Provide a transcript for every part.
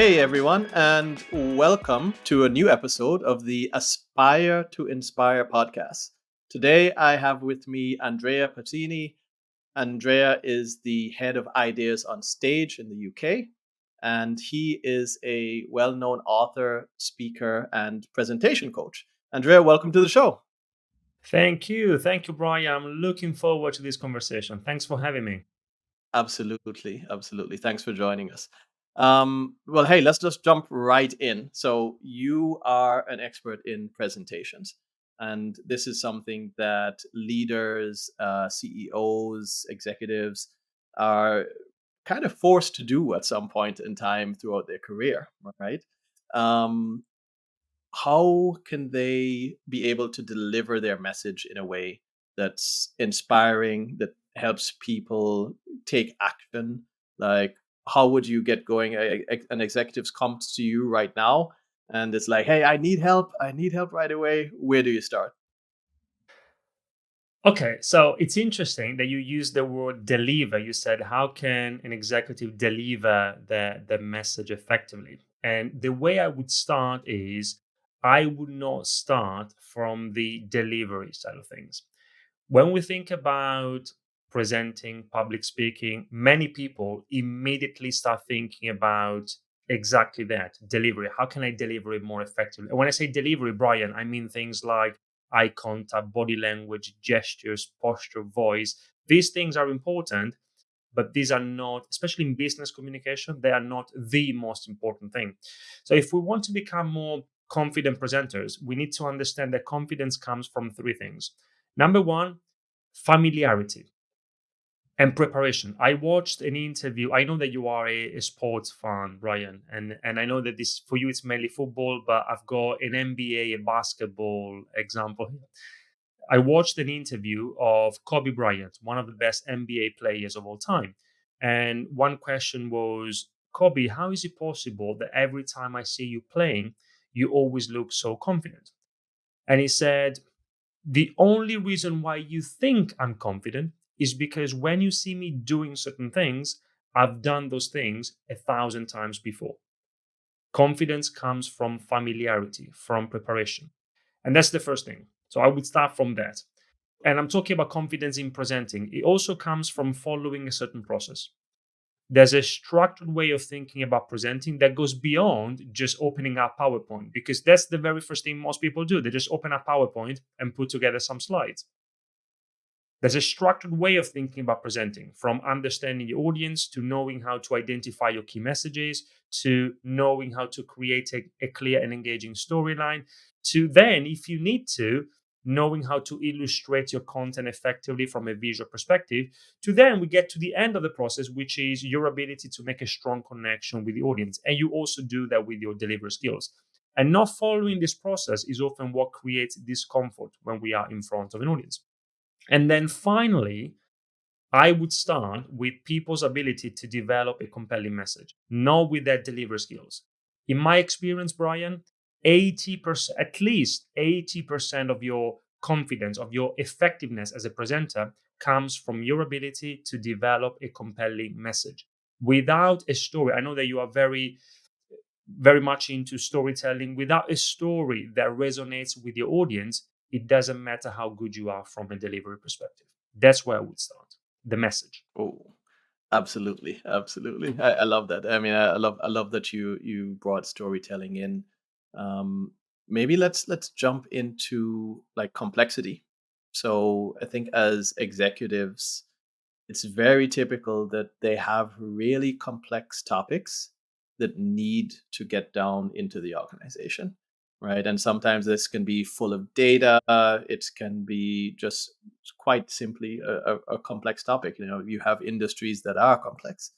Hey everyone, and welcome to a new episode of the Aspire to Inspire podcast. Today I have with me Andrea Pacini. Andrea is the head of ideas on stage in the UK, and he is a well known author, speaker, and presentation coach. Andrea, welcome to the show. Thank you. Thank you, Brian. I'm looking forward to this conversation. Thanks for having me. Absolutely, absolutely. Thanks for joining us. Well, hey, let's just jump right in. So, you are an expert in presentations, and this is something that leaders, CEOs, executives are kind of forced to do at some point in time throughout their career, right? Um, how can they be able to deliver their message in a way that's inspiring, that helps people take action? Like, how would you get going? An executive comes to you right now and it's like, hey, I need help right away. Where do you start? Okay, so it's interesting that you use the word deliver. You said, how can an executive deliver the message effectively? And the way I would start is I would not start from the delivery side of things. When we think about presenting, public speaking, many people immediately start thinking about exactly that delivery. How can I deliver it more effectively? And when I say delivery, Brian, I mean things like eye contact, body language, gestures, posture, voice. These things are important, but these are not, especially in business communication, they are not the most important thing. So if we want to become more confident presenters, we need to understand that confidence comes from three things. Number one, familiarity and preparation. I watched an interview. I know that you are a sports fan, Brian, and I know that this for you it's mainly football, but I've got an NBA, a basketball example here. I watched an interview of Kobe Bryant, one of the best NBA players of all time. And one question was, Kobe, how is it possible that every time I see you playing, you always look so confident? And he said, the only reason why you think I'm confident is because when you see me doing certain things, I've done those things 1,000 times before. Confidence comes from familiarity, from preparation. And that's the first thing. So I would start from that. And I'm talking about confidence in presenting. It also comes from following a certain process. There's a structured way of thinking about presenting that goes beyond just opening up PowerPoint, because that's the very first thing most people do. They just open up PowerPoint and put together some slides. There's a structured way of thinking about presenting, from understanding your audience to knowing how to identify your key messages, to knowing how to create a clear and engaging storyline, to then, if you need to, knowing how to illustrate your content effectively from a visual perspective, to then we get to the end of the process, which is your ability to make a strong connection with the audience. And you also do that with your delivery skills. And not following this process is often what creates discomfort when we are in front of an audience. And then finally, I would start with people's ability to develop a compelling message, not with their delivery skills. In my experience, Brian, 80%, at least 80% of your confidence, of your effectiveness as a presenter comes from your ability to develop a compelling message. Without a story, I know that you are very much into storytelling. Without a story that resonates with your audience, it doesn't matter how good you are from a delivery perspective. That's where I would start. The message. Oh, absolutely, absolutely. I love that. I mean, I love that you brought storytelling in. Um, Maybe let's jump into like complexity. So I think as executives, it's very typical that they have really complex topics that need to get down into the organization, right? And sometimes this can be full of data. It can be just quite simply a complex topic. You know, you have industries that are complex.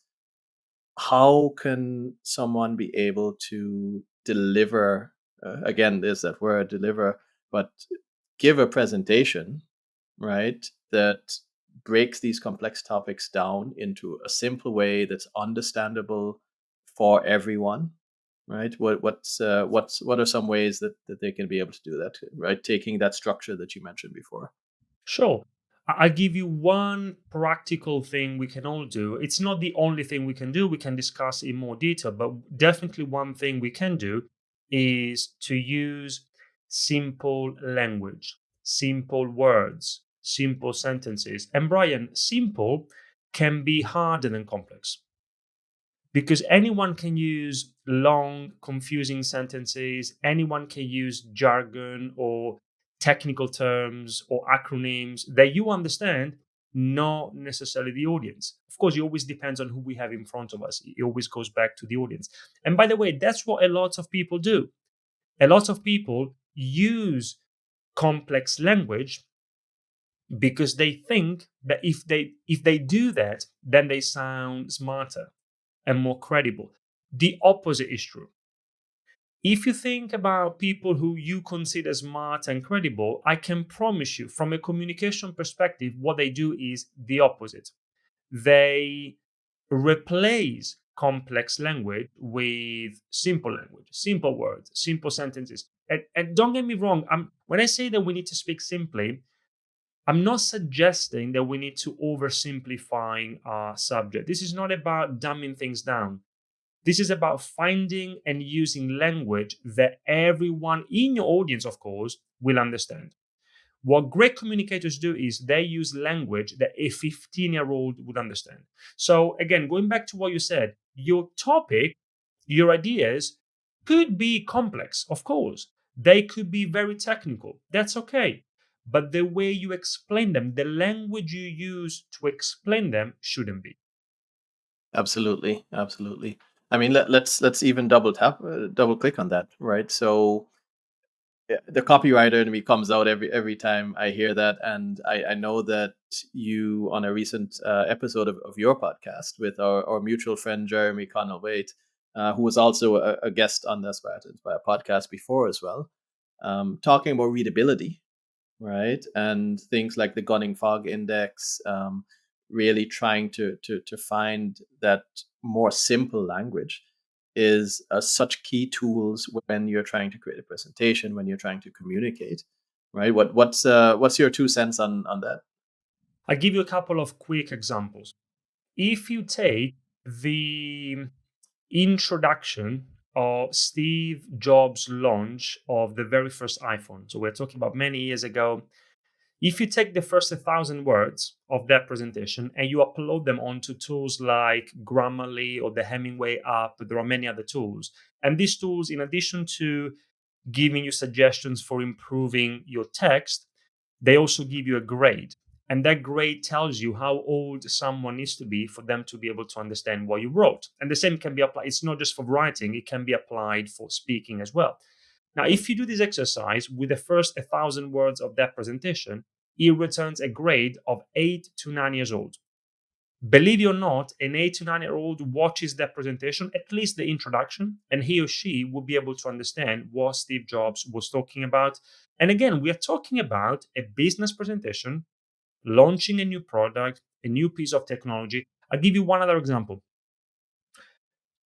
How can someone be able to deliver? Again, there's that word deliver, but give a presentation, right? That breaks these complex topics down into a simple way that's understandable for everyone, right? What are some ways that they can be able to do that, right? Taking that structure that you mentioned before. Sure. I'll give you one practical thing we can all do. It's not the only thing we can do. We can discuss in more detail, but definitely one thing we can do is to use simple language, simple words, simple sentences. And Brian, simple can be harder than complex because anyone can use long, confusing sentences, anyone can use jargon or technical terms or acronyms that you understand, not necessarily the audience. Of course, it always depends on who we have in front of us. It always goes back to the audience. And by the way, that's what a lot of people do. A lot of people use complex language because they think that if they do that, then they sound smarter and more credible. The opposite is true. If you think about people who you consider smart and credible, I can promise you, from a communication perspective, what they do is the opposite. They replace complex language with simple language, simple words, simple sentences. And don't get me wrong, when I say that we need to speak simply, I'm not suggesting that we need to oversimplify our subject. This is not about dumbing things down. This is about finding and using language that everyone in your audience, of course, will understand. What great communicators do is they use language that a 15-year-old would understand. So, again, going back to what you said, your topic, your ideas could be complex, of course. They could be very technical. That's okay. But the way you explain them, the language you use to explain them shouldn't be. Absolutely, absolutely. I mean, let's even double click on that, right? So yeah, the copywriter in me comes out every time I hear that, and I know that you on a recent episode of your podcast with our mutual friend Jeremy Conway, who was also a guest on this by a podcast before as well, talking about readability, right? And things like the Gunning Fog Index, really trying to find that more simple language is such key tools when you're trying to create a presentation, when you're trying to communicate, right? What's your 2 cents on that? I'll give you a couple of quick examples. If you take the introduction of Steve Jobs' launch of the very first iPhone, so we're talking about many years ago. If you take the first 1,000 words of that presentation and you upload them onto tools like Grammarly or the Hemingway app, there are many other tools. And these tools, in addition to giving you suggestions for improving your text, they also give you a grade. And that grade tells you how old someone needs to be for them to be able to understand what you wrote. And the same can be applied, it's not just for writing, it can be applied for speaking as well. Now, if you do this exercise with the first 1,000 words of that presentation, it returns a grade of 8 to 9 years old. Believe it or not, an 8 to 9 year old watches that presentation, at least the introduction, and he or she will be able to understand what Steve Jobs was talking about. And again, we are talking about a business presentation, launching a new product, a new piece of technology. I'll give you one other example.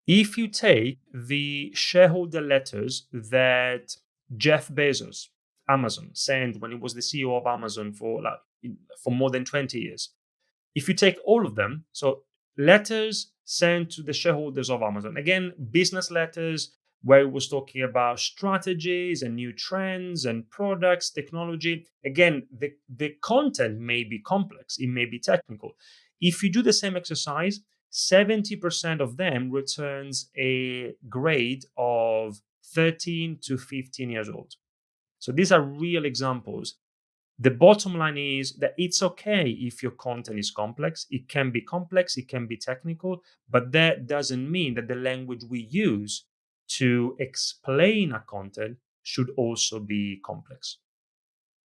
If you take the shareholder letters that Jeff Bezos, Amazon, sent when he was the CEO of Amazon for more than 20 years, if you take all of them, so letters sent to the shareholders of Amazon, again, business letters where it was talking about strategies and new trends and products, technology. Again, the content may be complex, it may be technical. If you do the same exercise, 70% of them returns a grade of 13 to 15 years old. So these are real examples. The bottom line is that it's okay if your content is complex. It can be complex, it can be technical, but that doesn't mean that the language we use to explain a content should also be complex.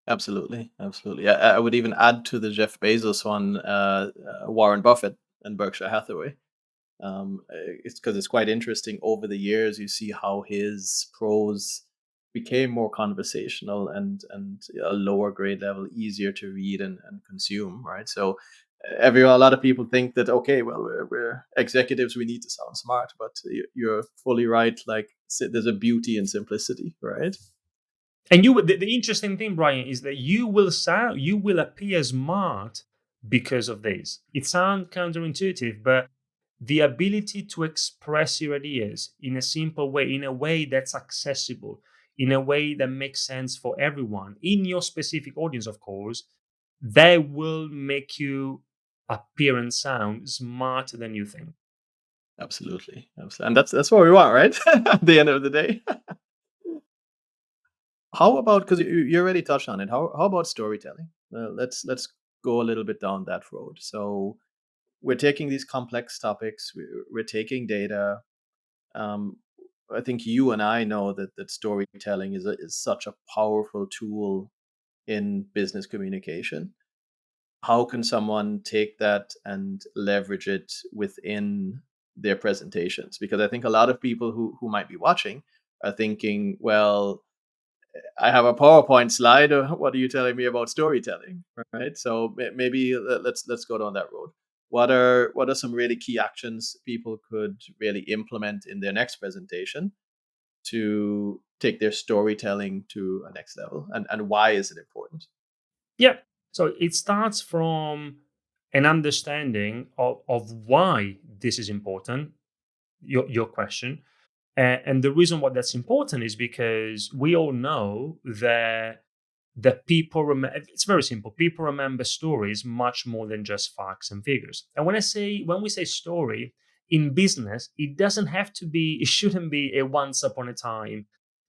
Absolutely, absolutely. I would even add to the Jeff Bezos one, Warren Buffett and Berkshire Hathaway. It's because it's quite interesting. Over the years, you see how his prose became more conversational and a lower grade level, easier to read and consume. Right. So a lot of people think that okay, well, we're executives, we need to sound smart, but you're fully right. Like there's a beauty in simplicity, right? And the interesting thing, Brian, is that you will appear smart because of this. It sounds counterintuitive, but the ability to express your ideas in a simple way, in a way that's accessible, in a way that makes sense for everyone, in your specific audience, of course, that will make you appear and sound smarter than you think. Absolutely, absolutely, and that's what we want, right? At the end of the day. How about, because you already touched on it? How about storytelling? Let's go a little bit down that road. So we're taking these complex topics. We're taking data. Um, I think you and I know that storytelling is such a powerful tool in business communication. How can someone take that and leverage it within their presentations? Because I think a lot of people who might be watching are thinking, well, I have a PowerPoint slide. What are you telling me about storytelling? Right. So maybe let's go down that road. What are some really key actions people could really implement in their next presentation to take their storytelling to a next level? And why is it important? Yeah. So it starts from an understanding of why this is important, your question. And the reason why that's important is because we all know that people remember. It's very simple. People remember stories much more than just facts and figures. And when we say story in business, it doesn't have to be. It shouldn't be a once upon a time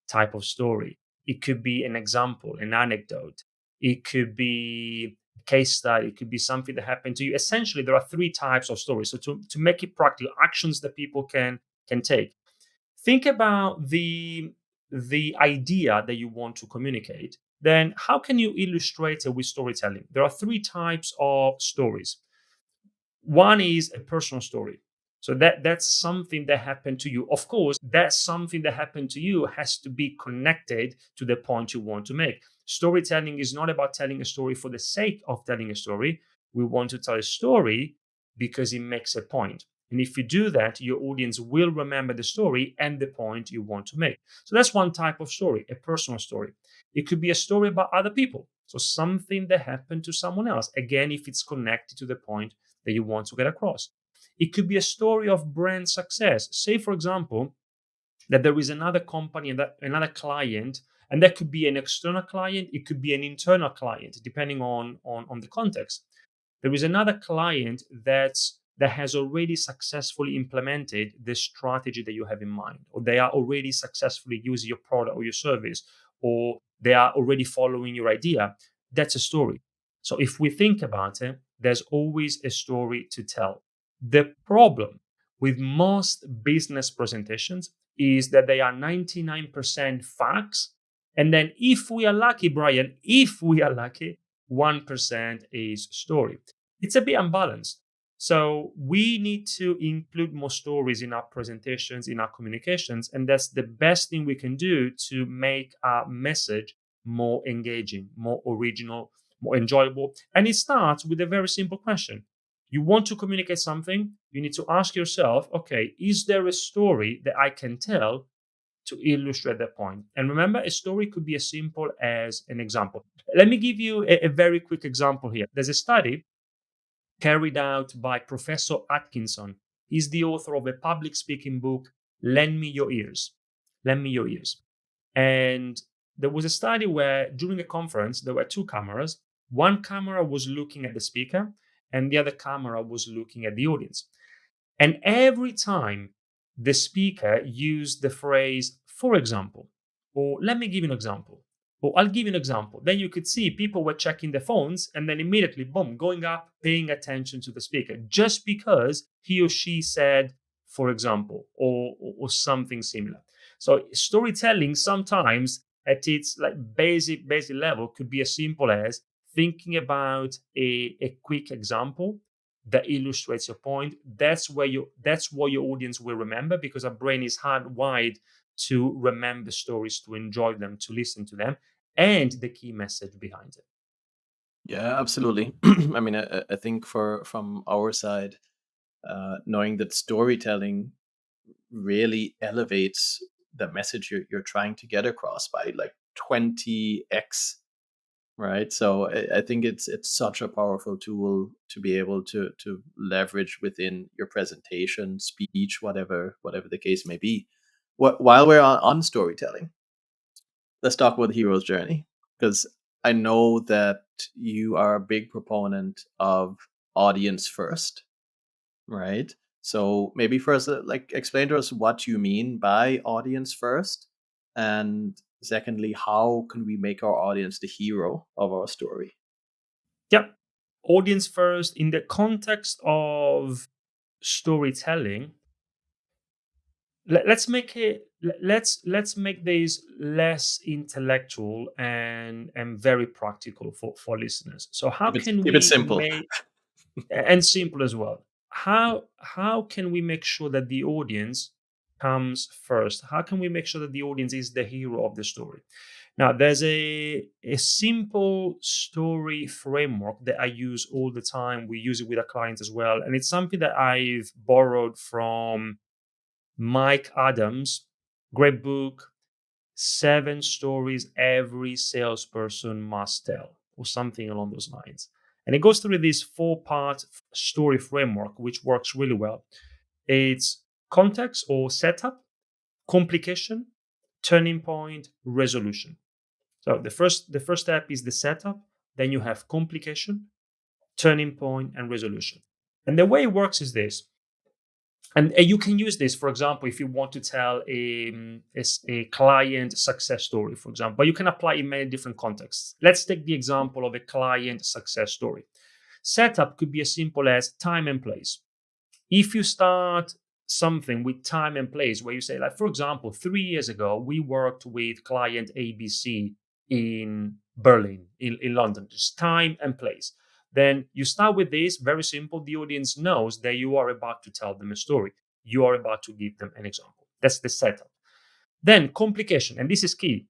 type of story. It could be an example, an anecdote. It could be a case study. It could be something that happened to you. Essentially, there are three types of stories. So to make it practical, actions that people can take. Think about the idea that you want to communicate. Then how can you illustrate it with storytelling? There are three types of stories. One is a personal story. So that's something that happened to you. Of course, that something that happened to you has to be connected to the point you want to make. Storytelling is not about telling a story for the sake of telling a story. We want to tell a story because it makes a point. And if you do that, your audience will remember the story and the point you want to make. So that's one type of story, a personal story. It could be a story about other people. So something that happened to someone else. Again, if it's connected to the point that you want to get across. It could be a story of brand success. Say, for example, that there is another company and that another client, and that could be an external client, it could be an internal client, depending on the context. There is another client that has already successfully implemented the strategy that you have in mind, or they are already successfully using your product or your service, or they are already following your idea. That's a story. So if we think about it, there's always a story to tell. The problem with most business presentations is that they are 99% facts. And then, if we are lucky, Brian, if we are lucky, 1% is story. It's a bit unbalanced. So we need to include more stories in our presentations, in our communications, and that's the best thing we can do to make our message more engaging, more original, more enjoyable. And it starts with a very simple question. You want to communicate something, you need to ask yourself, okay, is there a story that I can tell to illustrate that point? And remember, a story could be as simple as an example. Let me give you a very quick example here. There's a study carried out by Professor Atkinson. He's the author of a public speaking book, Lend Me Your Ears. Lend Me Your Ears. And there was a study where during a conference, there were two cameras. One camera was looking at the speaker, and the other camera was looking at the audience. And every time the speaker used the phrase, for example, or let me give you an example, or I'll give you an example, then you could see people were checking their phones and then immediately, boom, going up, paying attention to the speaker just because he or she said, for example, or something similar. So storytelling sometimes at its like basic level could be as simple as thinking about a quick example that illustrates your point. That's what your audience will remember, because our brain is hardwired to remember stories, to enjoy them, to listen to them, and the key message behind it. Yeah, absolutely. I mean, I think from our side, knowing that storytelling really elevates the message you're trying to get across by like 20x, right? So I think it's such a powerful tool to be able to leverage within your presentation, speech, whatever the case may be. While we're on storytelling, let's talk about the hero's journey, because I know that you are a big proponent of audience first, right? So maybe first, like, explain to us what you mean by audience first, and secondly, how can we make our audience the hero of our story? Yeah. Audience first in the context of storytelling. Let's make it. Let's make this less intellectual and very practical for listeners. So how can Keep it we simple. make and simple as well? How can we make sure that the audience comes first? How can we make sure that the audience is the hero of the story? Now, there's a simple story framework that I use all the time. We use it with our clients as well. And it's something that I've borrowed from Mike Adams, great book, Seven Stories Every Salesperson Must Tell, or something along those lines. And it goes through this four-part story framework, which works really well. It's context or setup, complication, turning point, resolution. So the first step is the setup, then you have complication, turning point, and resolution. And the way it works is this. And you can use this, for example, if you want to tell a client success story, for example, but you can apply in many different contexts. Let's take the example of a client success story. Setup could be as simple as time and place. If you start something with time and place, where you say, like, for example, 3 years ago, we worked with client ABC in Berlin, in London, just time and place. Then you start with this, very simple. The audience knows that you are about to tell them a story. You are about to give them an example. That's the setup. Then complication, and this is key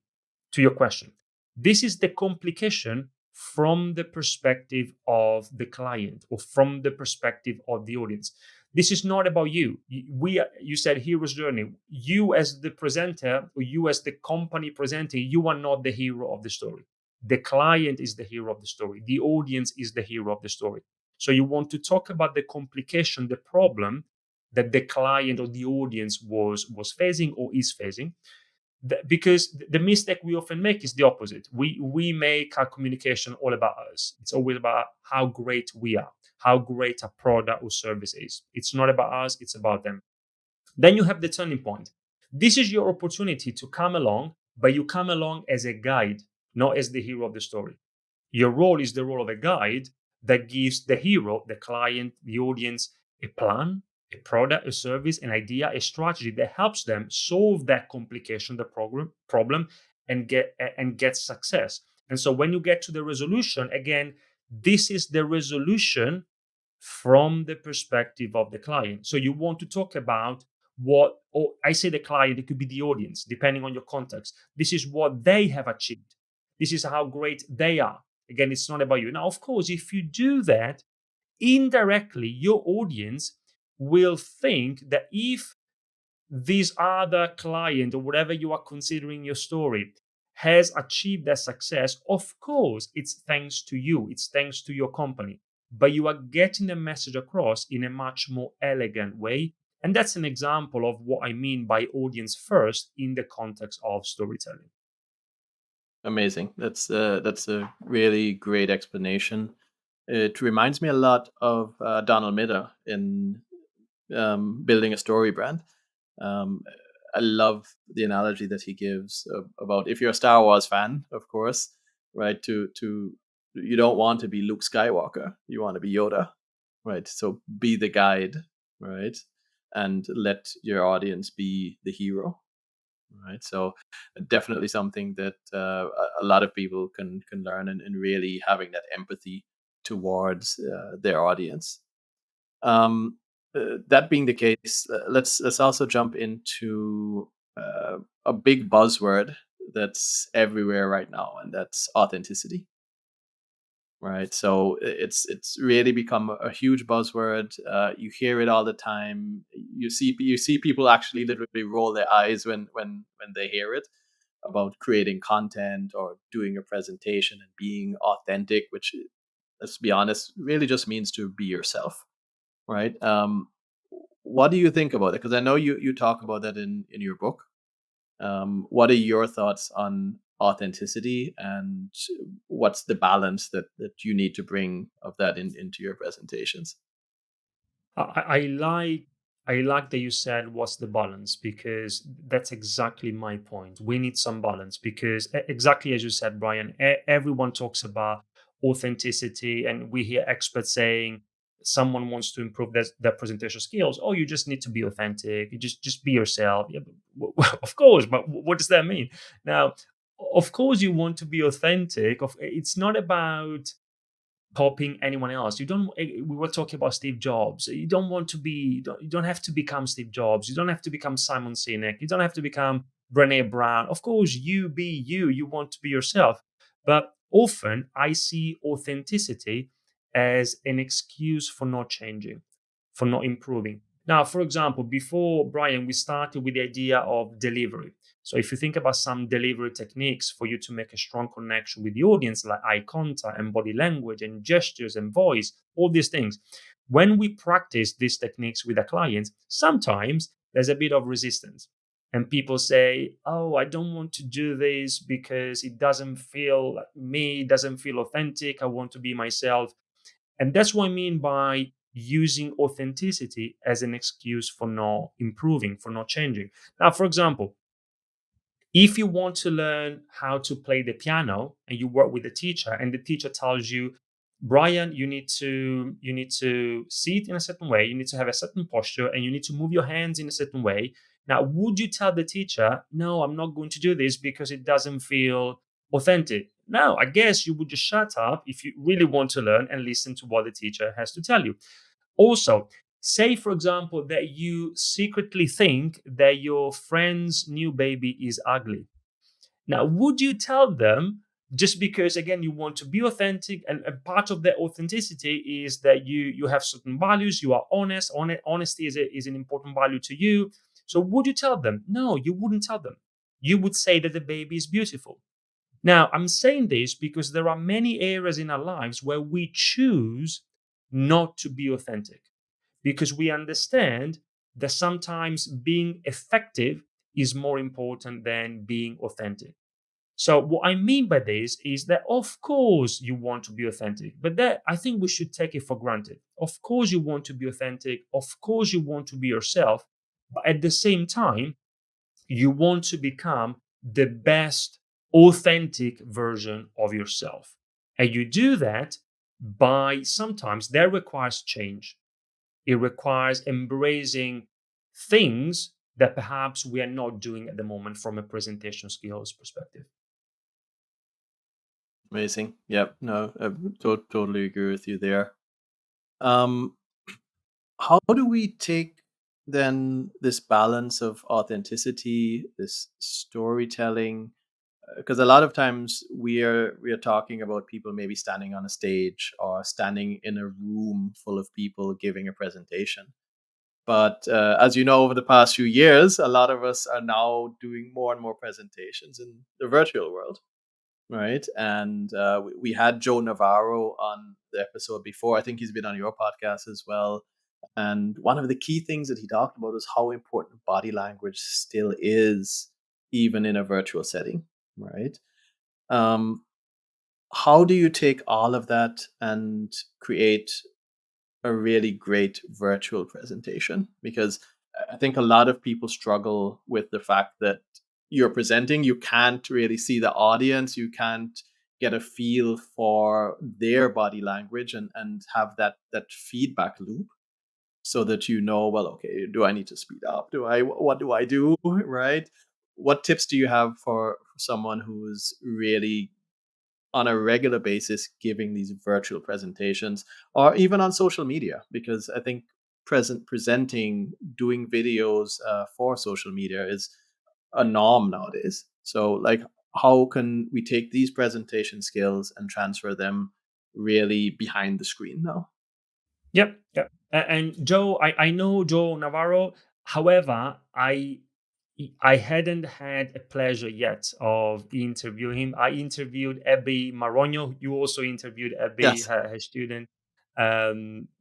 to your question. This is the complication from the perspective of the client or from the perspective of the audience. This is not about you. You said hero's journey. You as the presenter, or you as the company presenting, you are not the hero of the story. The client is the hero of the story. The audience is the hero of the story. So you want to talk about the complication, the problem that the client or the audience was facing or is facing, because the mistake we often make is the opposite. We make our communication all about us. It's always about how great we are, how great a product or service is. It's not about us, it's about them. Then you have the turning point. This is your opportunity to come along, but you come along as a guide, not as the hero of the story. Your role is the role of a guide that gives the hero, the client, the audience, a plan, a product, a service, an idea, a strategy that helps them solve that complication, the problem, and get success. And so when you get to the resolution, again, this is the resolution from the perspective of the client. So you want to talk about what, or I say the client, it could be the audience, depending on your context. This is what they have achieved. This is how great they are. Again, it's not about you. Now, of course, if you do that, indirectly, your audience will think that if this other client or whatever you are considering your story has achieved that success, of course, it's thanks to you, it's thanks to your company. But you are getting the message across in a much more elegant way. And that's an example of what I mean by audience first in the context of storytelling. Amazing. That's a really great explanation. It reminds me a lot of Donald Miller in building a story brand. Um, I love the analogy that he gives about, if you're a Star Wars fan, of course, right? To You don't want to be Luke Skywalker, you want to be Yoda, right? So be the guide, right? And let your audience be the hero, right? So definitely something that a lot of people can learn, and really having that empathy towards their audience. um, that being the case, let's also jump into a big buzzword that's everywhere right now, and that's authenticity, right? So it's really become a huge buzzword. You hear it all the time. You see people actually literally roll their eyes when they hear it. about creating content or doing a presentation and being authentic, which, let's be honest, really just means to be yourself, right? What do you think about it? Because I know you talk about that in your book. What are your thoughts on authenticity, and what's the balance that you need to bring of that into your presentations? I like that you said what's the balance, because that's exactly my point. We need some balance because exactly as you said, Brian, everyone talks about authenticity, and we hear experts saying someone wants to improve their presentation skills. Oh, you just need to be authentic. You just be yourself. Yeah, of course, but what does that mean? Now, of course, you want to be authentic. It's not about copying anyone else. You don't. We were talking about Steve Jobs. You don't want to be. You don't have to become Steve Jobs. You don't have to become Simon Sinek. You don't have to become Brene Brown. Of course, you be you. You want to be yourself. But often, I see authenticity as an excuse for not changing, for not improving. Now, for example, before Brian, we started with the idea of delivery. So if you think about some delivery techniques for you to make a strong connection with the audience, like eye contact and body language and gestures and voice, all these things, when we practice these techniques with a client, sometimes there's a bit of resistance. And people say, oh, I don't want to do this because it doesn't feel like me, it doesn't feel authentic. I want to be myself. And that's what I mean by using authenticity as an excuse for not improving, for not changing. Now, for example, if you want to learn how to play the piano and you work with a teacher and the teacher tells you, Brian, you need to sit in a certain way, you need to have a certain posture, and you need to move your hands in a certain way. Now, would you tell the teacher, no, I'm not going to do this because it doesn't feel authentic? No, I guess you would just shut up if you really want to learn and listen to what the teacher has to tell you. Also, say, for example, that you secretly think that your friend's new baby is ugly. Now, would you tell them just because, again, you want to be authentic, and a part of that authenticity is that you have certain values, you are honest. Honesty is an important value to you. So, would you tell them? No, you wouldn't tell them. You would say that the baby is beautiful. Now, I'm saying this because there are many areas in our lives where we choose not to be authentic because we understand that sometimes being effective is more important than being authentic. So, what I mean by this is that, of course, you want to be authentic, but that I think we should take it for granted. Of course, you want to be authentic. Of course, you want to be yourself. But at the same time, you want to become the best authentic version of yourself. And you do that by sometimes that requires change. It requires embracing things that perhaps we are not doing at the moment from a presentation skills perspective. Amazing. Yep. No, I totally agree with you there. Um, how do we take then this balance of authenticity, this storytelling? Because a lot of times we are talking about people maybe standing on a stage or standing in a room full of people giving a presentation. But as you know, over the past few years, a lot of us are now doing more and more presentations in the virtual world, right? And we had Joe Navarro on the episode before. I think he's been on your podcast as well. And one of the key things that he talked about is how important body language still is, even in a virtual setting, right? Um, how do you take all of that and create a really great virtual presentation? Because I think a lot of people struggle with the fact that you're presenting, you can't really see the audience, you can't get a feel for their body language and have that feedback loop so that you know, well, okay, do I need to speed up? What do I do? Right? What tips do you have for someone who's really on a regular basis giving these virtual presentations or even on social media? Because I think presenting, doing videos for social media is a norm nowadays. So like, how can we take these presentation skills and transfer them really behind the screen now? Yep, yep. And Joe, I know Joe Navarro. However, I hadn't had a pleasure yet of interviewing him. I interviewed Abby Maronio. You also interviewed Abby, Yes. her student.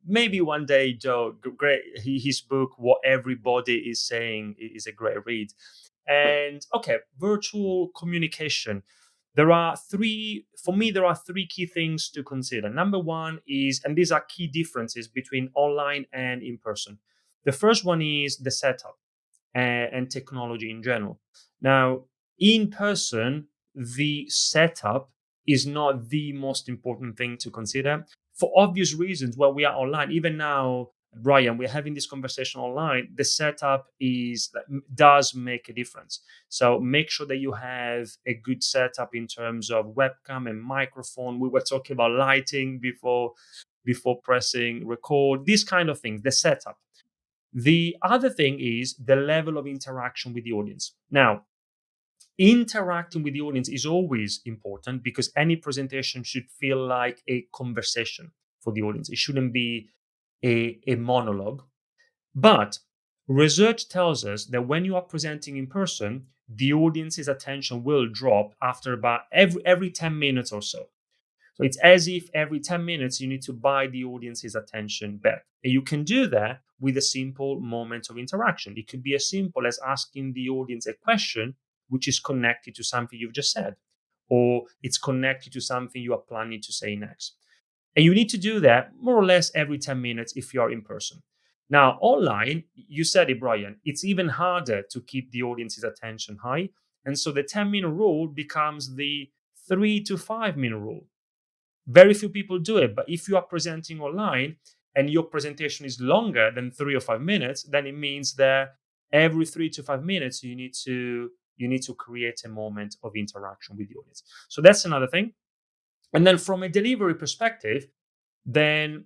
Maybe one day, Joe. Great. His book, "What Everybody Is Saying," is a great read. And okay, virtual communication. There are three. For me, there are three key things to consider. Number one is, and these are key differences between online and in person. The first one is the setup and technology in general. Now, in person, the setup is not the most important thing to consider for obvious reasons. While we are online, even now, Brian, we're having this conversation online. The setup does make a difference. So make sure that you have a good setup in terms of webcam and microphone. We were talking about lighting before pressing record. These kind of things. The setup. The other thing is the level of interaction with the audience. Now, interacting with the audience is always important because any presentation should feel like a conversation for the audience. It shouldn't be a monologue. But research tells us that when you are presenting in person, the audience's attention will drop after about every 10 minutes or so. So it's as if every 10 minutes you need to buy the audience's attention back. And you can do that with a simple moment of interaction. It could be as simple as asking the audience a question which is connected to something you've just said, or it's connected to something you are planning to say next. And you need to do that more or less every 10 minutes if you are in person. Now, online, you said it, Brian, it's even harder to keep the audience's attention high. And so the 10-minute rule becomes the 3 to 5 minute rule. Very few people do it, but if you are presenting online and your presentation is longer than 3 or 5 minutes, then it means that every 3 to 5 minutes you need to create a moment of interaction with the audience. So that's another thing. And then from a delivery perspective, then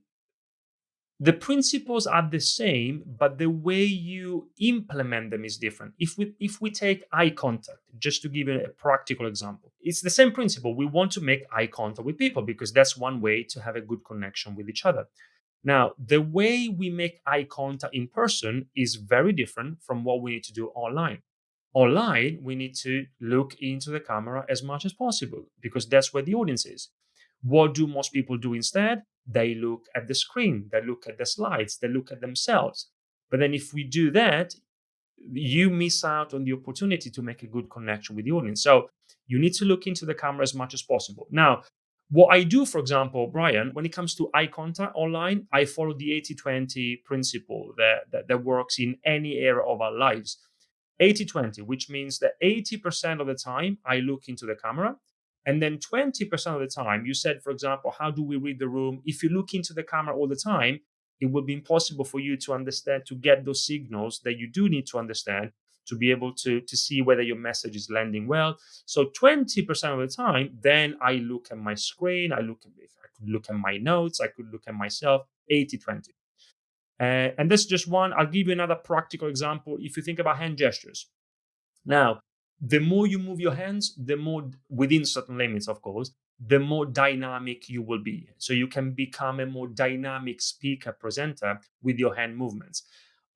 the principles are the same, but the way you implement them is different. If we take eye contact, just to give you a practical example, it's the same principle. We want to make eye contact with people because that's one way to have a good connection with each other. Now, the way we make eye contact in person is very different from what we need to do online. Online, we need to look into the camera as much as possible because that's where the audience is. What do most people do instead? They look at the screen, they look at the slides, they look at themselves. But then if we do that, you miss out on the opportunity to make a good connection with the audience. So you need to look into the camera as much as possible. Now, what I do, for example, Brian, when it comes to eye contact online, I follow the 80-20 principle that works in any area of our lives. 80-20, which means that 80% of the time I look into the camera. And then 20% of the time, you said, for example, how do we read the room? If you look into the camera all the time, it will be impossible for you to understand, to get those signals that you do need to understand to be able to see whether your message is landing well. So 20% of the time, then I look at my screen, I could look at my notes, I could look at myself, 80-20. And that's just one. I'll give you another practical example. If you think about hand gestures, now, the more you move your hands, the more, within certain limits, of course, the more dynamic you will be. So you can become a more dynamic speaker, presenter with your hand movements.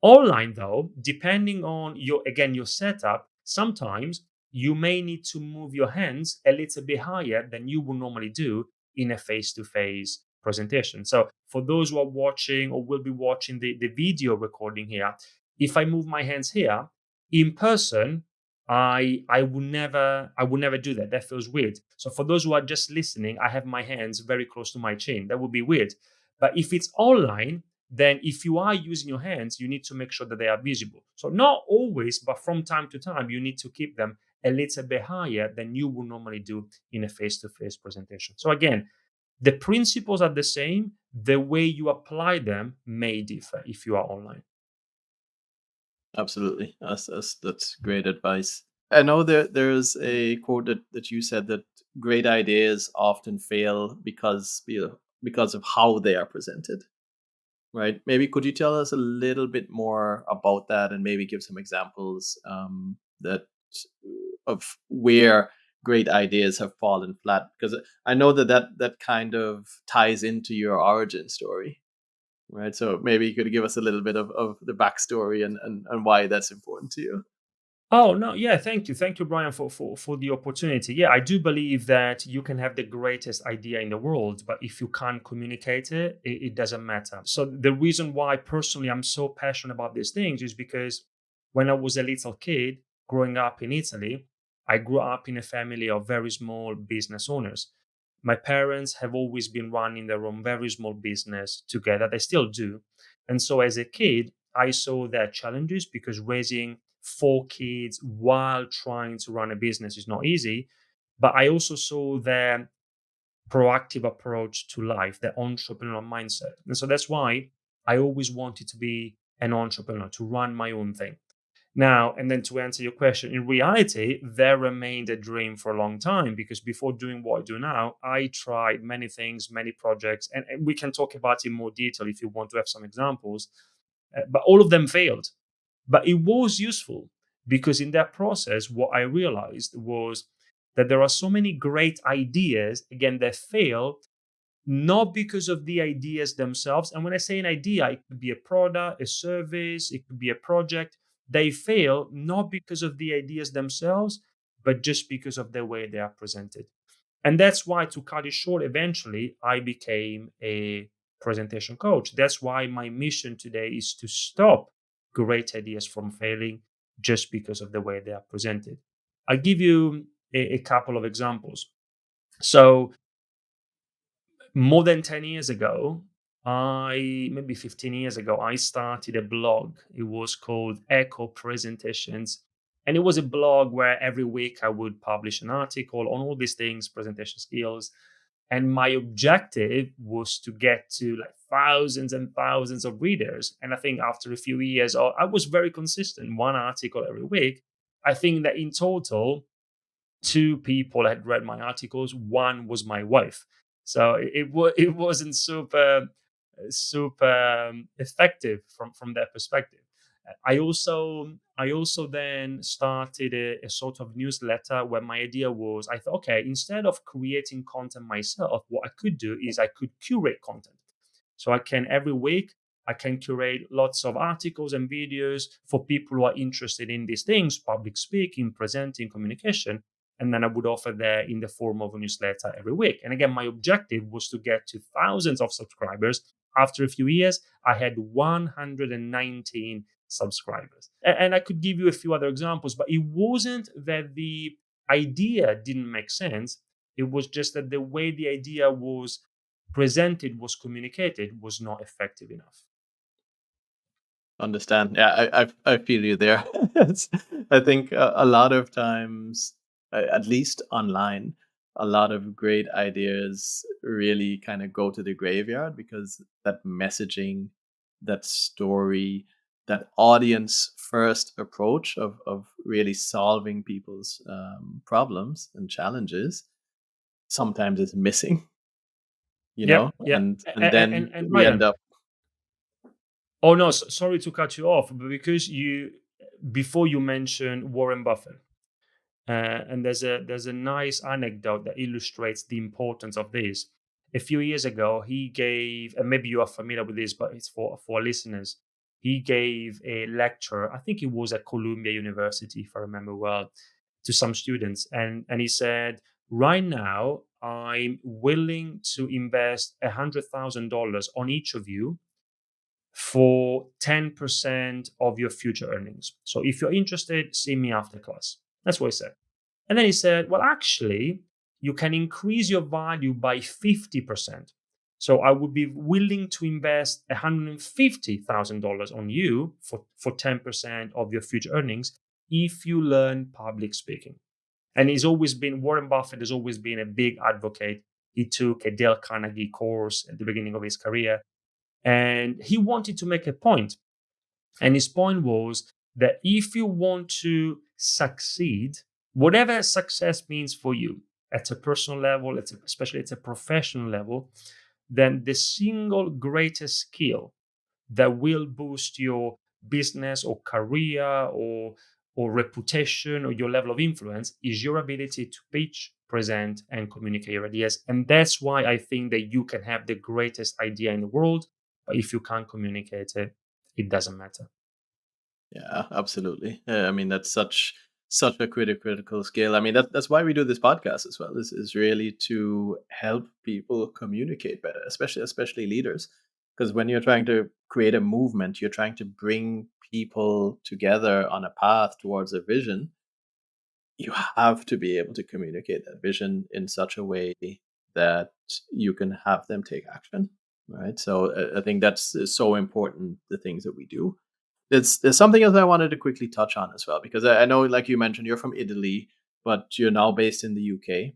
Online, though, depending on your setup, sometimes you may need to move your hands a little bit higher than you would normally do in a face-to-face presentation. So for those who are watching or will be watching the video recording here, if I move my hands here in person, I would never do that. That feels weird. So for those who are just listening, I have my hands very close to my chin. That would be weird. But if it's online, then if you are using your hands, you need to make sure that they are visible. So not always, but from time to time, you need to keep them a little bit higher than you would normally do in a face-to-face presentation. So again, the principles are the same. The way you apply them may differ if you are online. Absolutely. That's great advice. I know there's a quote that you said that great ideas often fail because of how they are presented. Right? Maybe could you tell us a little bit more about that and maybe give some examples that of where great ideas have fallen flat? Because I know that kind of ties into your origin story, right? So maybe you could give us a little bit of the backstory and why that's important to you. Oh no, yeah, thank you, Brian, for the opportunity. Yeah, I do believe that you can have the greatest idea in the world, but if you can't communicate it, it doesn't matter. So the reason why personally I'm so passionate about these things is because when I was a little kid growing up in Italy, I grew up in a family of very small business owners. My parents have always been running their own very small business together. They still do. And so as a kid, I saw their challenges because raising four kids while trying to run a business is not easy. But I also saw their proactive approach to life, their entrepreneurial mindset. And so that's why I always wanted to be an entrepreneur, to run my own thing. Now, and then to answer your question, in reality, there remained a dream for a long time because before doing what I do now, I tried many things, many projects, and we can talk about in more detail if you want to have some examples. But all of them failed. But it was useful because in that process, what I realized was that there are so many great ideas, again, that fail not because of the ideas themselves. And when I say an idea, it could be a product, a service, it could be a project. They fail not because of the ideas themselves, but just because of the way they are presented. And that's why, to cut it short, eventually I became a presentation coach. That's why my mission today is to stop great ideas from failing just because of the way they are presented. I'll give you a couple of examples. So, more than 10 years ago, maybe 15 years ago, I started a blog. It was called Echo Presentations. And it was a blog where every week I would publish an article on all these things, presentation skills. And my objective was to get to like thousands and thousands of readers. And I think after a few years, I was very consistent, one article every week. I think that in total, two people had read my articles. One was my wife, so it wasn't super effective from that perspective. I also then started a sort of newsletter where my idea was, I thought, okay, instead of creating content myself, what I could do is I could curate content. So I can every week I can curate lots of articles and videos for people who are interested in these things, public speaking, presenting, communication, and then I would offer there in the form of a newsletter every week. And again, my objective was to get to thousands of subscribers. After a few years, I had 119 subscribers. And I could give you a few other examples, but it wasn't that the idea didn't make sense. It was just that the way the idea was presented, was communicated, was not effective enough. Understand. Yeah, I feel you there. It's, I think a lot of times, at least online, a lot of great ideas really kind of go to the graveyard because that messaging, that story, that audience first approach of really solving people's problems and challenges sometimes is missing, Yep, yeah. and then And we end Ryan, up. oh no, sorry to cut you off, but because you before you mentioned Warren Buffett, and there's a nice anecdote that illustrates the importance of this. A few years ago, he gave, and maybe you are familiar with this, but it's for listeners. He gave a lecture. I think it was at Columbia University, if I remember well, to some students, and he said, "Right now, I'm willing to invest $100,000 on each of you for 10% of your future earnings. So if you're interested, see me after class." That's what he said. And then he said, well, actually, you can increase your value by 50%. So I would be willing to invest $150,000 on you for 10% of your future earnings if you learn public speaking. And Warren Buffett has always been a big advocate. He took a Dale Carnegie course at the beginning of his career, and he wanted to make a point. And his point was that if you want to succeed, whatever success means for you at a personal level, especially at a professional level, then the single greatest skill that will boost your business or career or reputation or your level of influence is your ability to pitch, present, and communicate your ideas. And that's why I think that you can have the greatest idea in the world, but if you can't communicate it, it doesn't matter. Yeah, absolutely. I mean, that's such a critical skill. I mean, that's why we do this podcast as well. Is really to help people communicate better, especially leaders. Because when you're trying to create a movement, you're trying to bring people together on a path towards a vision. You have to be able to communicate that vision in such a way that you can have them take action, right? So I think that's so important. The things that we do. There's something else I wanted to quickly touch on as well because I know, like you mentioned, you're from Italy, but you're now based in the UK.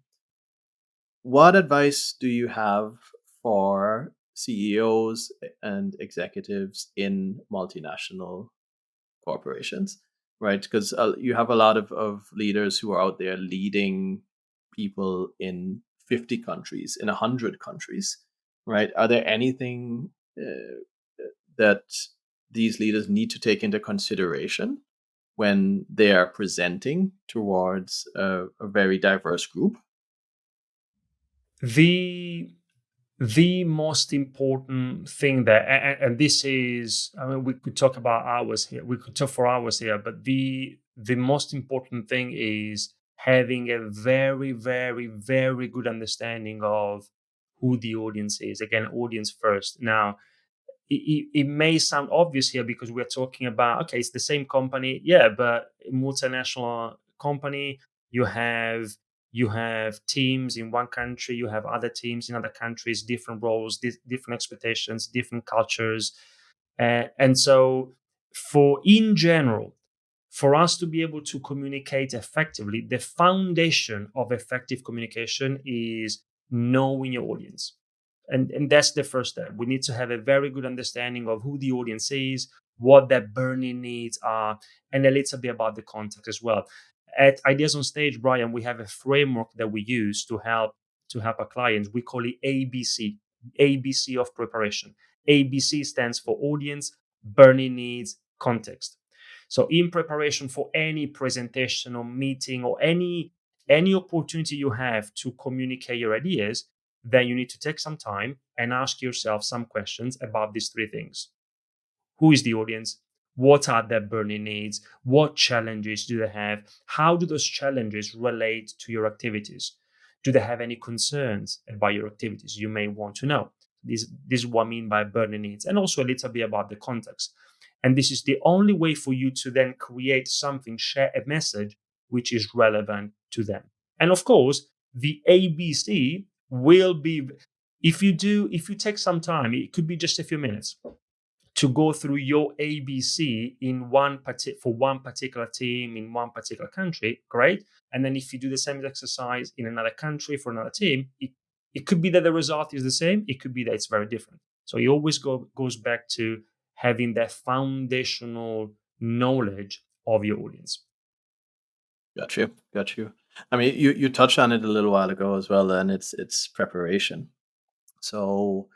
What advice do you have for CEOs and executives in multinational corporations, right? Because you have a lot of leaders who are out there leading people in 50 countries, in 100 countries, right? Are there anything that these leaders need to take into consideration when they are presenting towards a very diverse group? The the most important thing that, and this is, I mean, we could talk about hours here, we could talk for hours here, but the most important thing is having a very good understanding of who the audience is. Again, audience first. Now, it may sound obvious here because we're talking about, okay, it's the same company, yeah, but multinational company, you have you have teams in one country, you have other teams in other countries, different roles, different expectations, different cultures. And so, for in general, for us to be able to communicate effectively, the foundation of effective communication is knowing your audience. And that's the first step. We need to have a very good understanding of who the audience is, what their burning needs are, and a little bit about the context as well. At Ideas on Stage, Brian, we have a framework that we use to help our clients. We call it ABC, ABC of preparation. ABC stands for audience, burning needs, context. So in preparation for any presentation or meeting or any opportunity you have to communicate your ideas, then you need to take some time and ask yourself some questions about these three things. Who is the audience? What are their burning needs? What challenges do they have? How do those challenges relate to your activities? Do they have any concerns about your activities? You may want to know. This is what I mean by burning needs, and also a little bit about the context. And this is the only way for you to then create something, share a message which is relevant to them. And of course, the ABC will be, if you take some time, it could be just a few minutes to go through your ABC in for one particular team in one particular country, great. And then if you do the same exercise in another country for another team, it could be that the result is the same. It could be that it's very different. So it always goes back to having that foundational knowledge of your audience. Got you, got you. I mean, you touched on it a little while ago as well, and it's preparation. So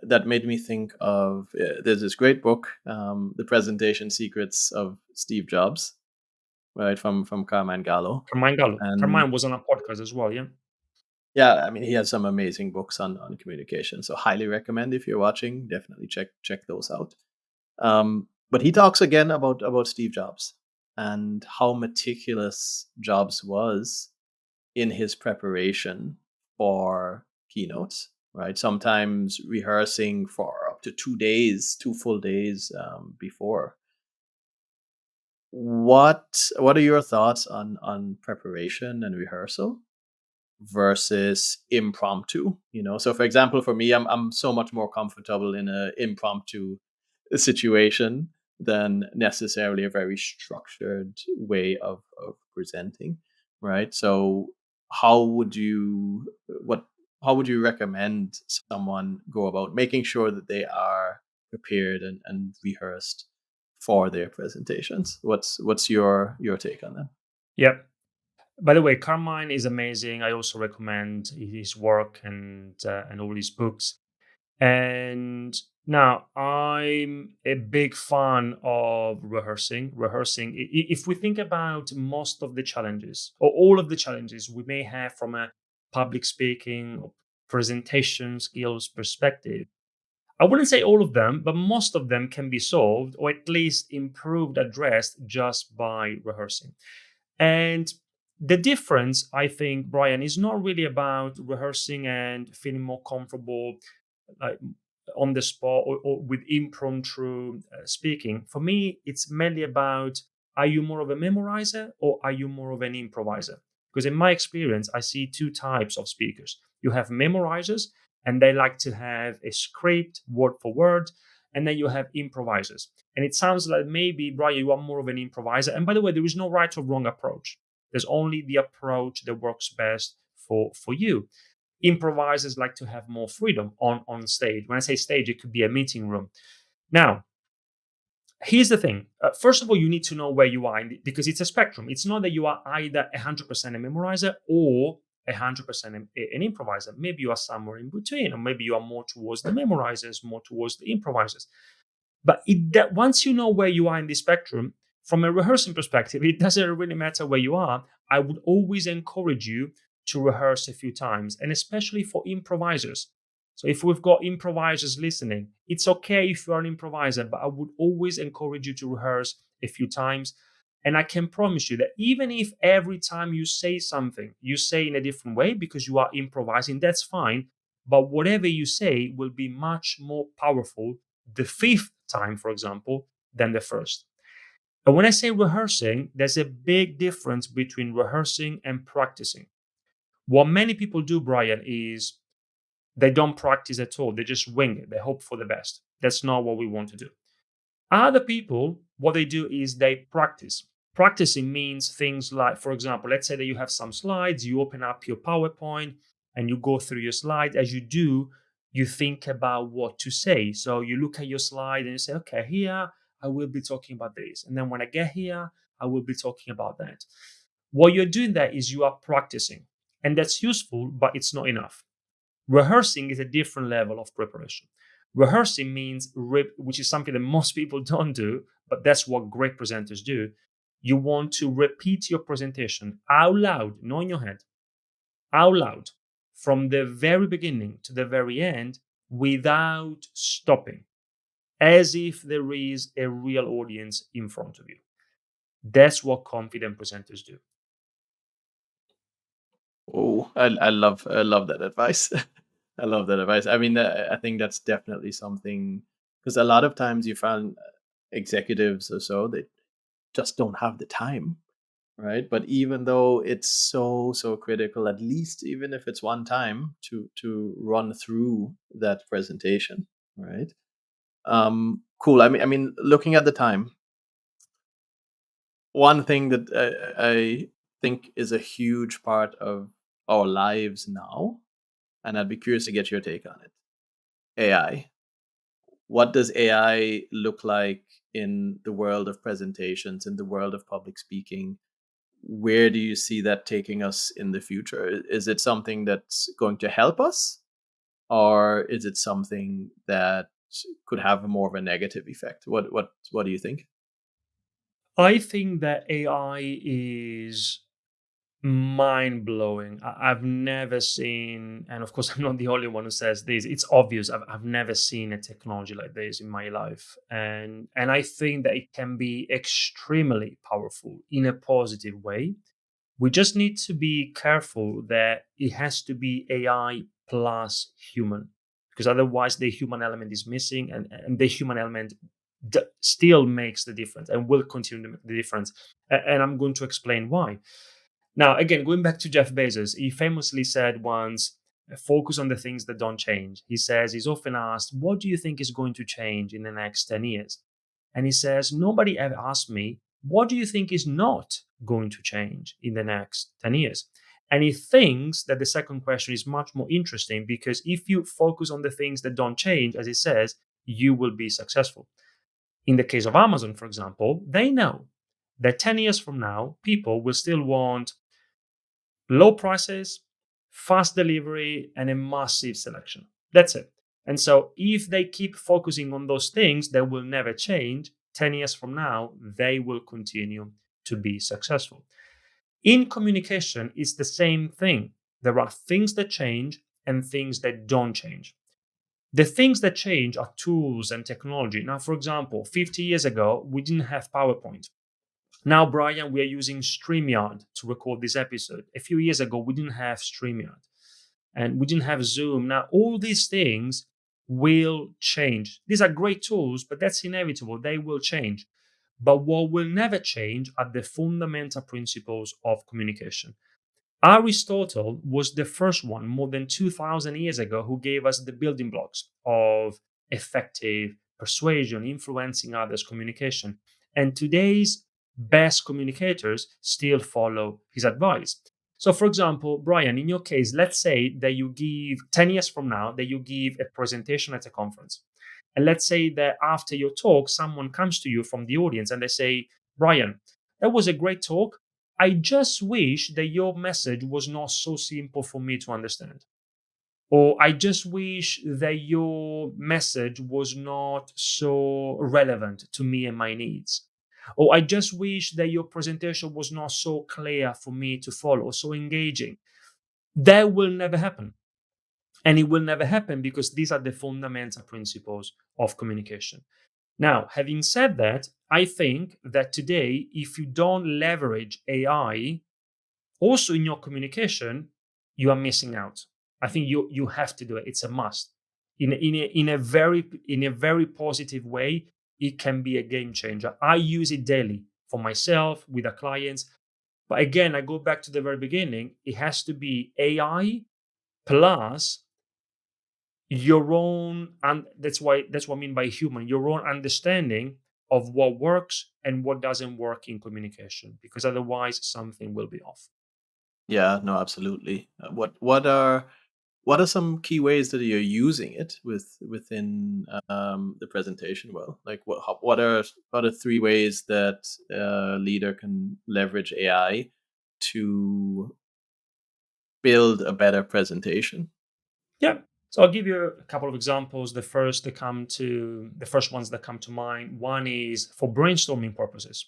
that made me think of there's this great book, The Presentation Secrets of Steve Jobs, right, from Carmine Gallo. Carmine Gallo. And Carmine was on a podcast as well, yeah. yeah, I mean, he has some amazing books on communication. So highly recommend if you're watching, definitely check those out. But he talks again about Steve Jobs and how meticulous Jobs was in his preparation for keynotes, right? Sometimes rehearsing for up to 2 days, 2 full days before. What are your thoughts on preparation and rehearsal versus impromptu? So for example, for me, I'm so much more comfortable in a impromptu situation than necessarily a very structured way of presenting, right? So how would you what how would you recommend someone go about making sure that they are prepared and rehearsed for their presentations? What's your take on that? Yeah. By the way, Carmine is amazing. I also recommend his work and all his books. And now I'm a big fan of rehearsing. If we think about most of the challenges or all of the challenges we may have from a public speaking or presentation skills perspective, I wouldn't say all of them, but most of them can be solved or at least improved, addressed just by rehearsing. And the difference, I think, Brian, is not really about rehearsing and feeling more comfortable, like on the spot, or with impromptu speaking. For me, it's mainly about, are you more of a memorizer or are you more of an improviser? Because in my experience, I see two types of speakers. You have memorizers, and they like to have a script word for word. And then you have improvisers. And it sounds like maybe, Brian, you are more of an improviser. And by the way, there is no right or wrong approach. There's only the approach that works best for you. Improvisers like to have more freedom on stage. When I say stage, it could be a meeting room. Now, here's the thing. First of all, you need to know where you are because it's a spectrum. It's not that you are either 100% a memorizer or 100% an improviser. Maybe you are somewhere in between, or maybe you are more towards the memorizers, more towards the improvisers. But that once you know where you are in the spectrum, from a rehearsing perspective, it doesn't really matter where you are. I would always encourage you to rehearse a few times, and especially for improvisers. So if we've got improvisers listening, it's okay if you are an improviser, but I would always encourage you to rehearse a few times. And I can promise you that even if every time you say something, you say in a different way because you are improvising, that's fine. But whatever you say will be much more powerful the fifth time, for example, than the first. And when I say rehearsing, there's a big difference between rehearsing and practicing. What many people do, Brian, is they don't practice at all. They just wing it. They hope for the best. That's not what we want to do. Other people, what they do is they practice. Practicing means things like, for example, let's say that you have some slides, you open up your PowerPoint and you go through your slides. As you do, you think about what to say. So you look at your slide and you say, okay, here I will be talking about this. And then when I get here, I will be talking about that. What you're doing there is you are practicing. And that's useful, but it's not enough. Rehearsing is a different level of preparation. Rehearsing means, which is something that most people don't do, but that's what great presenters do. You want to repeat your presentation out loud, not in your head, out loud, from the very beginning to the very end without stopping, as if there is a real audience in front of you. That's what confident presenters do. Oh, I love that advice. I love that advice. I mean, I think that's definitely something because a lot of times you find executives or so they just don't have the time, right? But even though it's so critical, at least even if it's one time to run through that presentation, right? Cool. I mean, looking at the time, one thing that I think is a huge part of our lives now, and I'd be curious to get your take on it. AI. What does AI look like in the world of presentations, in the world of public speaking? Where do you see that taking us in the future? Is it something that's going to help us, or is it something that could have a more of a negative effect? What do you think? I think that AI is mind blowing. I've never seen, and of course, I'm not the only one who says this. It's obvious. I've never seen a technology like this in my life, and I think that it can be extremely powerful in a positive way. We just need to be careful that it has to be AI plus human, because otherwise the human element is missing, and the human element still makes the difference and will continue to make the difference. And I'm going to explain why. Now, again, going back to Jeff Bezos, he famously said once, focus on the things that don't change. He says he's often asked, what do you think is going to change in the next 10 years? And he says, nobody ever asked me, what do you think is not going to change in the next 10 years? And he thinks that the second question is much more interesting because if you focus on the things that don't change, as he says, you will be successful. In the case of Amazon, for example, they know that 10 years from now, people will still want low prices, fast delivery, and a massive selection. That's it. And so, if they keep focusing on those things that will never change, 10 years from now, they will continue to be successful. In communication, it's the same thing. There are things that change and things that don't change. The things that change are tools and technology. Now, for example, 50 years ago, we didn't have PowerPoint. Now, Brian, we are using StreamYard to record this episode. A few years ago, we didn't have StreamYard and we didn't have Zoom. Now, all these things will change. These are great tools, but that's inevitable. They will change. But what will never change are the fundamental principles of communication. Aristotle was the first one more than 2000 years ago who gave us the building blocks of effective persuasion, influencing others, communication. And today's best communicators still follow his advice. So, for example, Brian, in your case, let's say that you give 10 years from now, that you give a presentation at a conference. And let's say that after your talk, someone comes to you from the audience and they say, Brian, that was a great talk. I just wish that your message was not so simple for me to understand. Or I just wish that your message was not so relevant to me and my needs. Or I just wish that your presentation was not so clear for me to follow, so engaging. That will never happen. And it will never happen because these are the fundamental principles of communication. Now, having said that, I think that today, if you don't leverage AI also in your communication, you are missing out. I think you have to do it. It's a must. In a very positive way, it can be a game changer. I use it daily for myself with the clients. But again, I go back to the very beginning. It has to be AI plus your own, and that's what I mean by human, your own understanding of what works and what doesn't work in communication, because otherwise something will be off. Yeah, no, absolutely. What are some key ways that you're using it within the presentation? Well, like what are three ways that a leader can leverage AI to build a better presentation? Yeah. So I'll give you a couple of examples. The first ones that come to mind. One is for brainstorming purposes.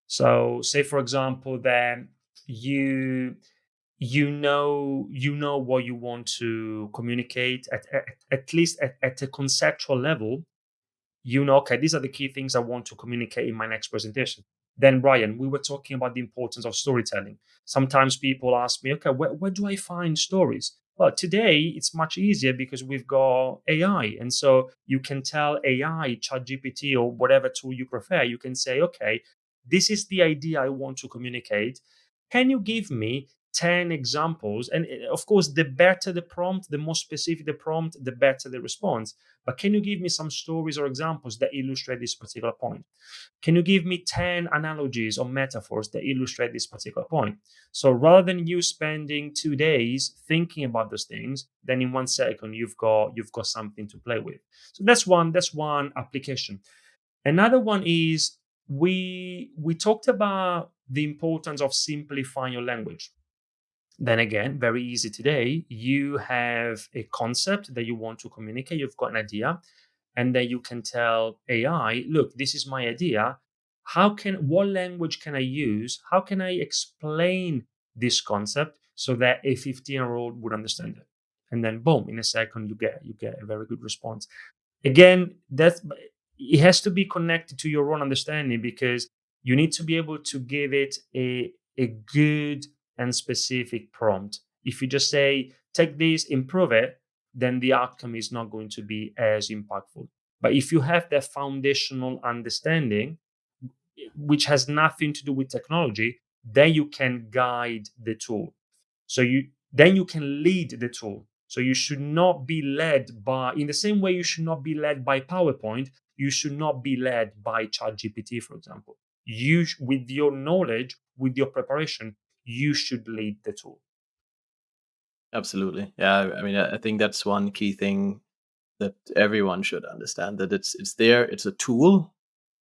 So say for example that you you know what you want to communicate at least at a conceptual level. Okay, these are the key things I want to communicate in my next presentation. Then, Brian, we were talking about the importance of storytelling. Sometimes people ask me, okay, where do I find stories? Well, today it's much easier because we've got AI. And so you can tell AI, ChatGPT, or whatever tool you prefer, you can say, okay, this is the idea I want to communicate. Can you give me 10 examples? And of course, the better the prompt, the more specific the prompt, the better the response. But can you give me some stories or examples that illustrate this particular point? Can you give me 10 analogies or metaphors that illustrate this particular point? So rather than you spending 2 days thinking about those things, then in 1 second you've got something to play with. So that's one application. Another one is we talked about the importance of simplifying your language. Then again, very easy today. You have a concept that you want to communicate, you've got an idea, and then you can tell AI, look, this is my idea. What language can I use? How can I explain this concept so that a 15-year-old would understand it? And then boom, in a second you get a very good response. Again, it has to be connected to your own understanding because you need to be able to give it a good and specific prompt. If you just say take this, improve it, then the outcome is not going to be as impactful. But if you have that foundational understanding, which has nothing to do with technology, then you can guide the tool. So you can lead the tool. So you should not be led by, in the same way you should not be led by PowerPoint, you should not be led by ChatGPT, for example. With your knowledge, with your preparation, you should lead the tool. Absolutely. Yeah, I mean, I think that's one key thing that everyone should understand, that it's there, it's a tool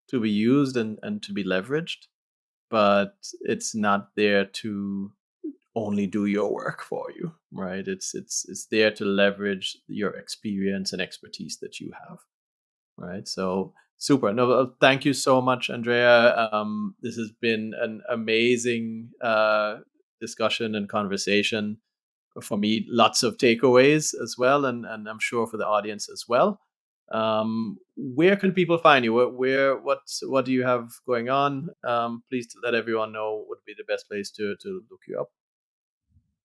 to be used and to be leveraged, but it's not there to only do your work for you, right? It's there to leverage your experience and expertise that you have, right? So super. No, thank you so much, Andrea. This has been an amazing discussion and conversation. for me, lots of takeaways as well, and I'm sure for the audience as well. Where can people find you? What do you have going on? Please let everyone know what would be the best place to look you up.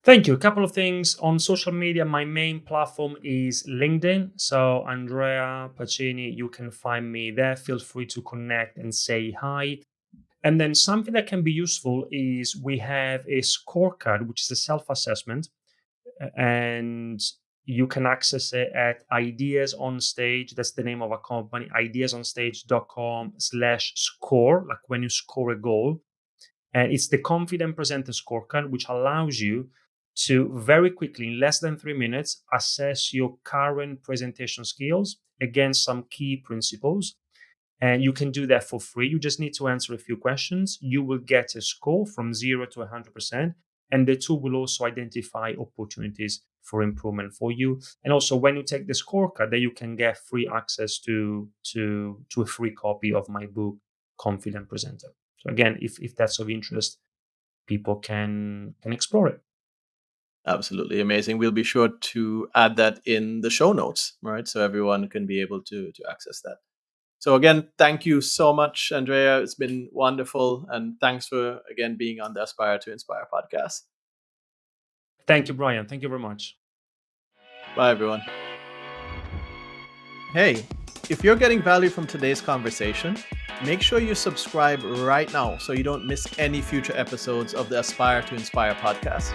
Thank you. A couple of things on social media. My main platform is LinkedIn. So, Andrea Pacini, you can find me there. Feel free to connect and say hi. And then something that can be useful is we have a scorecard, which is a self assessment, and you can access it at Ideas on Stage. That's the name of a company, ideasonstage.com/score, like when you score a goal. And it's the Confident Presenter Scorecard, which allows you to very quickly, in less than 3 minutes, assess your current presentation skills against some key principles. And you can do that for free. You just need to answer a few questions. You will get a score from 0 to 100%. And the tool will also identify opportunities for improvement for you. And also, when you take the scorecard, then you can get free access to a free copy of my book, Confident Presenter. So again, if that's of interest, people can explore it. Absolutely amazing. We'll be sure to add that in the show notes, right? So everyone can be able to access that. So again, thank you so much, Andrea. It's been wonderful, and thanks for again being on the Aspire to Inspire podcast. Thank you, Brian. Thank you very much. Bye, everyone. Hey, if you're getting value from today's conversation, make sure you subscribe right now so you don't miss any future episodes of the Aspire to Inspire podcast.